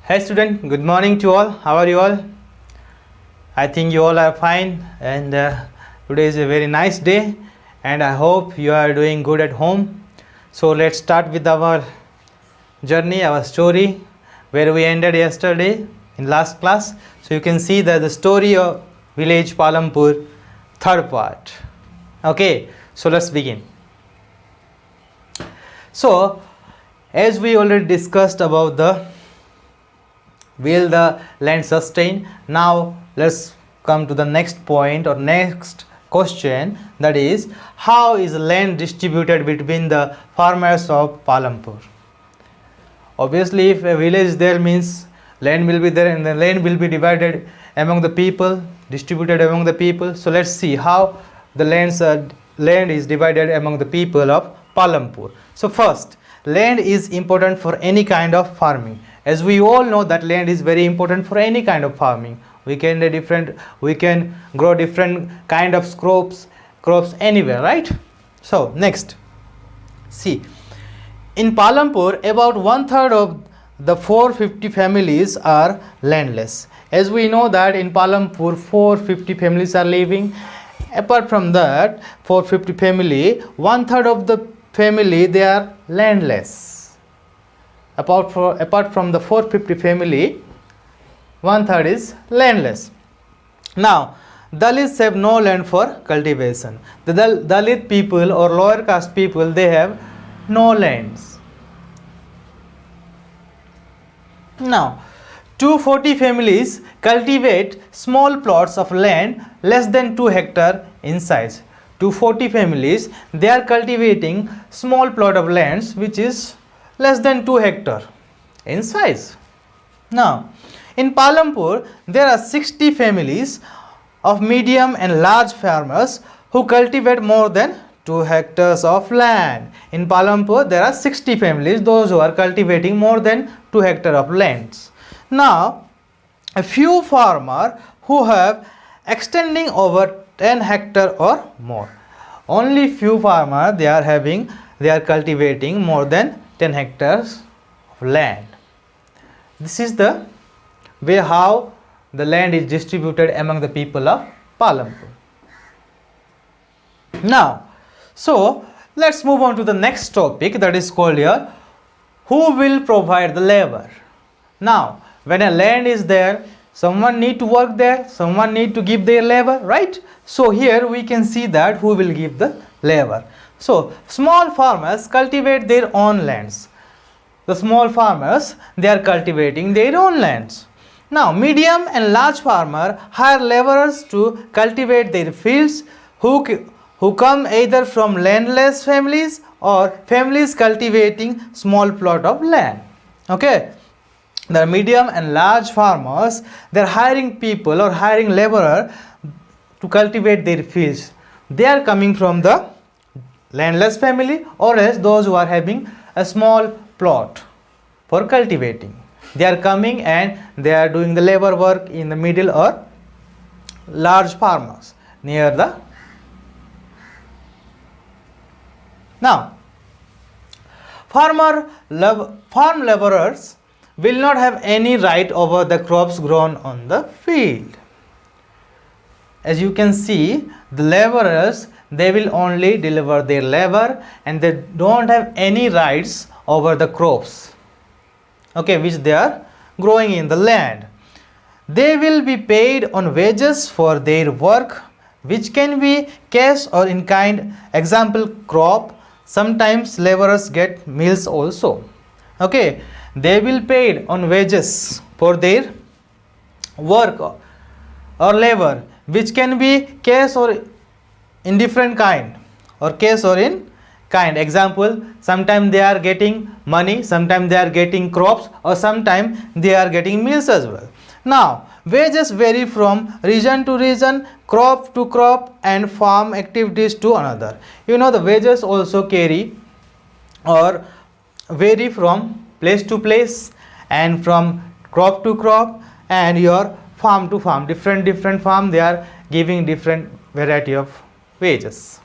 Hey student, good morning to all. How are you all? I think you all are fine, and today is a very nice day and I hope you are doing good at home. So let's start with our journey, our story where we ended yesterday in last class. So you can see that the story of village Palampur, third part. Okay, so let's begin. So as we already discussed about the will the land sustain, now let's come to the next point or next question, that is how is land distributed between the farmers of Palampur. Obviously if a village is there means land will be there and the land will be divided among the people, distributed among the people. So let's see how the land is divided among the people of Palampur. So first, land is important for any kind of farming. As we all know that land is very important for any kind of farming. We can grow different kind of crops anywhere, right? So next, see, in Palampur about 1/3 of the 450 families are landless. As we know that in Palampur 450 families are living. Apart from that 450 family, 1/3 of the family they are landless. Apart from the 450 family, 1/3 is landless. Now Dalits have no land for cultivation. The Dalit people or lower caste people, they have no lands. Now 240 families cultivate small plots of land less than 2 hectares in size. 240 families, they are cultivating small plot of lands which is less than 2 hectares in size. Now in Palampur there are 60 families of medium and large farmers who cultivate more than 2 hectares of land. In Palampur there are 60 families, those who are cultivating more than 2 hectares of lands. Now a few farmers who have extending over 10 hectares or more. Only few farmers they are cultivating more than 10 hectares of land. This is the way how the land is distributed among the people of Palampur. Now, so let's move on to the next topic, that is called here, who will provide the labor. Now, when a land is there, someone need to work there, someone need to give their labor, right? So here we can see that who will give the labor. So small farmers cultivate their own lands. The small farmers, they are cultivating their own lands. Now medium and large farmers hire laborers to cultivate their fields who come either from landless families or families cultivating small plot of land. Okay, the medium and large farmers, they are hiring people or hiring laborer to cultivate their fields. They are coming from the landless family or else those who are having a small plot for cultivating. They are coming and they are doing the labor work in the middle or large farmers near the. Now farm laborers will not have any right over the crops grown on the field. As you can see, the laborers, they will only deliver their labor and they don't have any rights over the crops, okay, which they are growing in the land. They will be paid on wages for their work, which can be cash or in kind. Example, crop. Sometimes laborers get meals also. Okay, they will paid on wages for their work or labor, which can be cash or in different kind or cash or in kind. Example, sometimes they are getting money, sometimes they are getting crops, or sometimes they are getting meals as well. Now wages vary from region to region, crop to crop, and farm activities to another. You know, the wages also carry or vary from place to place and from crop to crop and your farm to farm. Different farm, they are giving different variety of wages.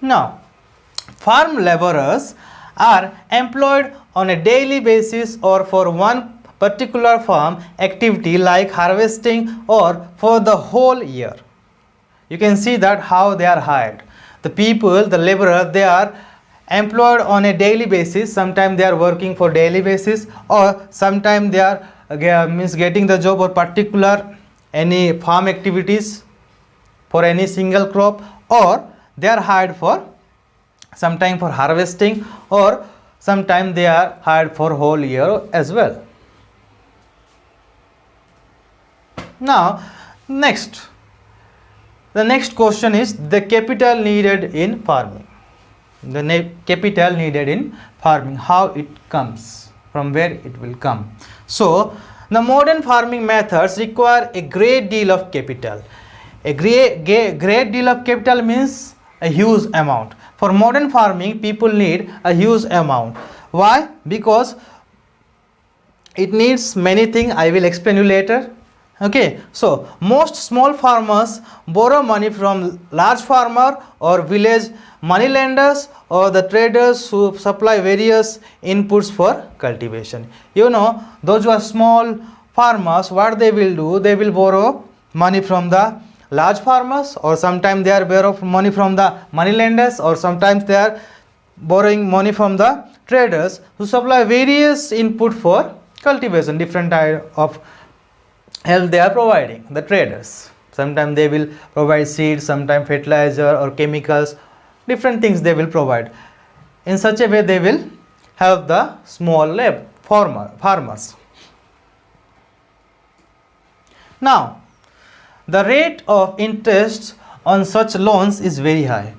Now farm laborers are employed on a daily basis or for one particular farm activity like harvesting or for the whole year. You can see that how they are hired. The people, the laborer, they are employed on a daily basis. Sometimes they are working for daily basis, or sometimes they are getting the job or particular any farm activities for any single crop, or they are hired for sometime for harvesting, or sometime they are hired for whole year as well. Now the next question is the capital needed in farming. The capital needed in farming, how it comes, from where it will come. So the modern farming methods require a great deal of capital. A great deal of capital means a huge amount. For modern farming, people need a huge amount. Why? Because it needs many things. I will explain you later. Okay, so most small farmers borrow money from large farmer or village money lenders or the traders who supply various inputs for cultivation. You know, those who are small farmers, what they will do, they will borrow money from the large farmers, or sometimes they are borrow money from the money lenders, or sometimes they are borrowing money from the traders who supply various input for cultivation. Different type of help they are providing, the traders. Sometimes they will provide seeds, sometimes fertilizer or chemicals, different things they will provide. In such a way they will help the small farmers. Now the rate of interest on such loans is very high.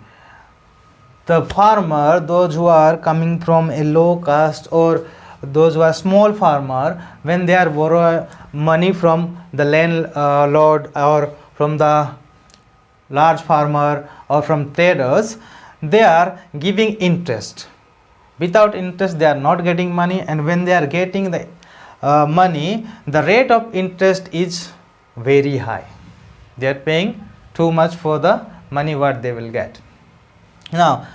The farmer, those who are coming from a low caste or those who are small farmer, when they are borrow money from the landlord or from the large farmer or from traders, they are giving interest. Without interest they are not getting money, and when they are getting the money, the rate of interest is very high. They are paying too much for the money what they will get. Now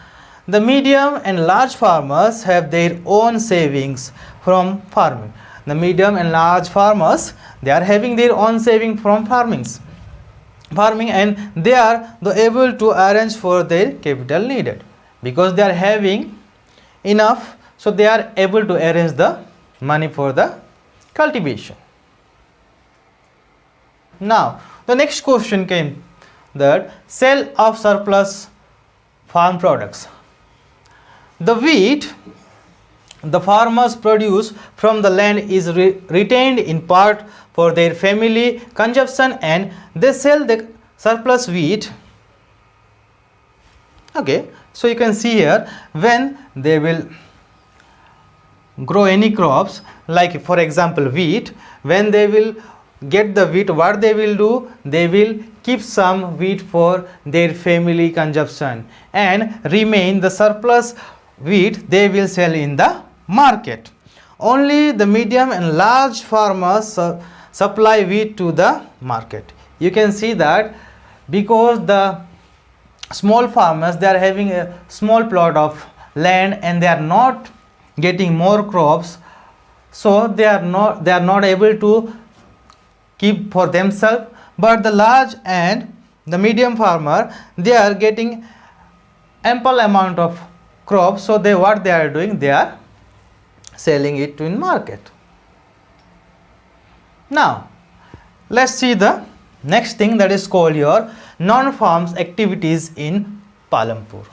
the medium and large farmers have their own savings from farming. The medium and large farmers, they are having their own saving from farming, and they are able to arrange for their capital needed because they are having enough, so they are able to arrange the money for the cultivation. Now the next question came, that sale of surplus farm products. The wheat the farmers produce from the land is retained in part for their family consumption, and they sell the surplus wheat. Okay, so you can see here, when they will grow any crops, like for example wheat, when they will get the wheat, what they will do, they will keep some wheat for their family consumption, and remain the surplus wheat they will sell in the market. Only the medium and large farmers supply wheat to the market. You can see that because the small farmers, they are having a small plot of land and they are not getting more crops, so they are not able to keep for themselves. But the large and the medium farmer, they are getting ample amount of crops, so what they are doing, they are selling it in market. Now let's see the next thing, that is called your non-farms activities in Palampur.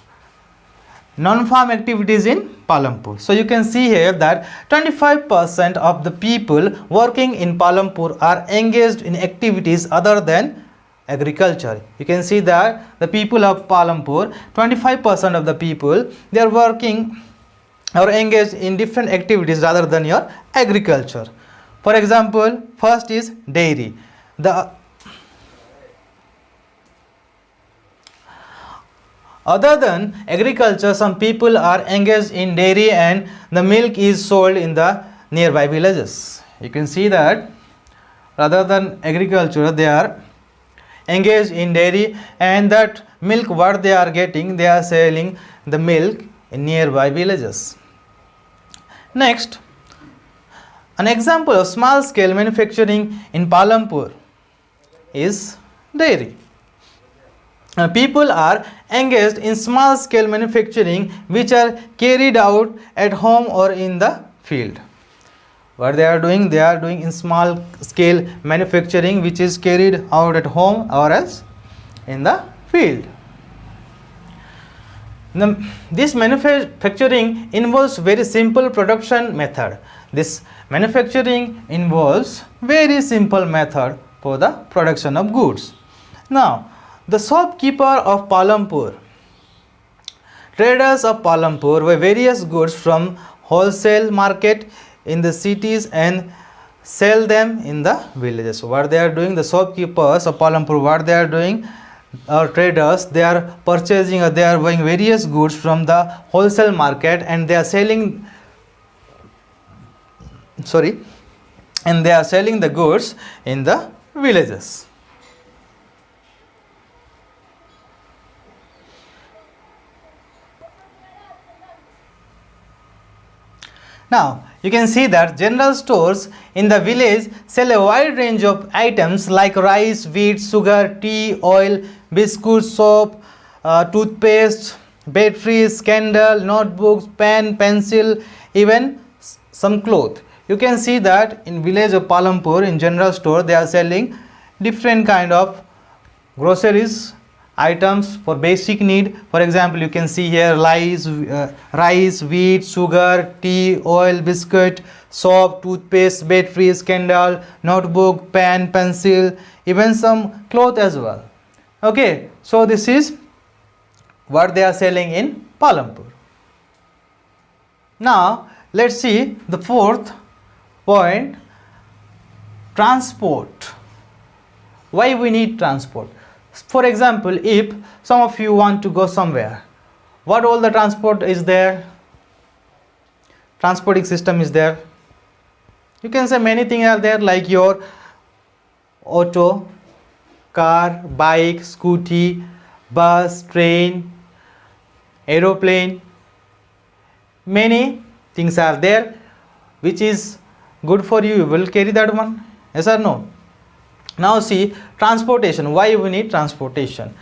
Non-farm activities in Palampur. So you can see here that 25% of the people working in Palampur are engaged in activities other than agriculture. You can see that the people of Palampur, 25% of the people, they are working or engaged in different activities rather than your agriculture. For example, first is dairy. Other than agriculture, some people are engaged in dairy, and the milk is sold in the nearby villages. You can see that rather than agriculture, they are engaged in dairy, and that milk what they are getting, they are selling the milk in nearby villages. Next, an example of small scale manufacturing in Palampur is dairy. People are engaged in small scale manufacturing which are carried out at home or in the field. What they are doing in small scale manufacturing which is carried out at home or else in the field. This manufacturing involves very simple production method. This manufacturing involves very simple method for the production of goods. Now, the shopkeeper of Palampur, traders of Palampur buy various goods from wholesale market in the cities and sell them in the villages. So what they are doing, the shopkeepers of Palampur, what they are doing, traders, they are purchasing or they are buying various goods from the wholesale market and they are selling the goods in the villages. Now, you can see that general stores in the village sell a wide range of items like rice, wheat, sugar, tea, oil, biscuits, soap, toothpaste, batteries, candle, notebooks, pen, pencil, even some cloth. You can see that in village of Palampur, in general store, they are selling different kind of groceries, items for basic need. For example, you can see here rice, wheat, sugar, tea, oil, biscuit, soap, toothpaste, batteries, candle, notebook, pen, pencil, even some cloth as well. Okay, so this is what they are selling in Palampur. Now, let's see the fourth point, transport. Why we need transport? For example, if some of you want to go somewhere, what all the transport is there? Transporting system is there. You can say many things are there like your auto, car, bike, scooty, bus, train, aeroplane. Many things are there which is good for you. You will carry that one, yes or no? Now see, transportation. Why we need transportation?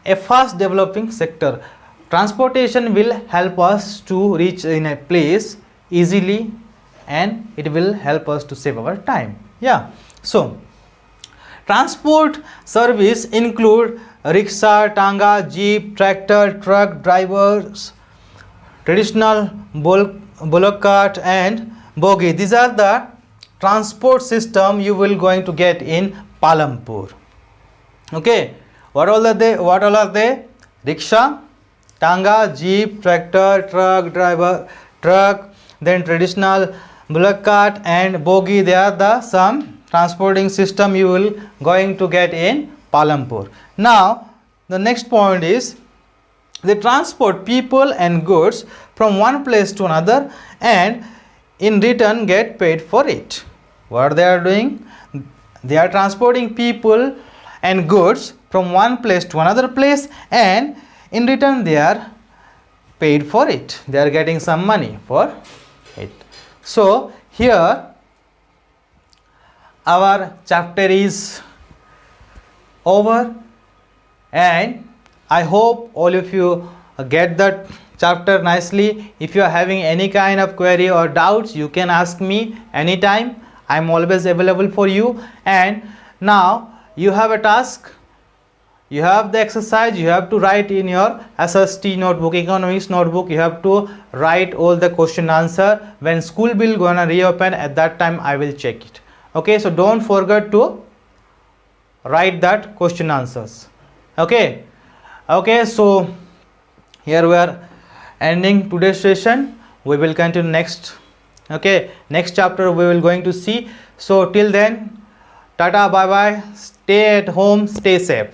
A fast developing sector. Transportation will help us to reach in a place easily and it will help us to save our time. Yeah. So, transport service include rickshaw, tanga, jeep, tractor, truck, drivers, traditional bullock cart and bogie. These are the transport system you will going to get in Palampur. Okay, what all are they? Rickshaw, tanga, jeep, tractor, truck, then traditional bullock cart and bogie. They are the some transporting system you will going to get in Palampur. Now, the next point is they transport people and goods from one place to another and in return get paid for it. What they are doing? They are transporting people and goods from one place to another place and in return they are paid for it. They are getting some money for it. So here our chapter is over and I hope all of you get that chapter nicely. If you are having any kind of query or doubts, you can ask me anytime. I am always available for you. And now you have a task, you have the exercise, you have to write in your SST notebook, economics notebook, you have to write all the question answer. When school will gonna reopen, at that time I will check it. Okay, so don't forget to write that question answers. Okay, so here we are ending today's session. We will continue next. Okay, next chapter we will going to see. So till then, tata, bye bye, stay at home, stay safe.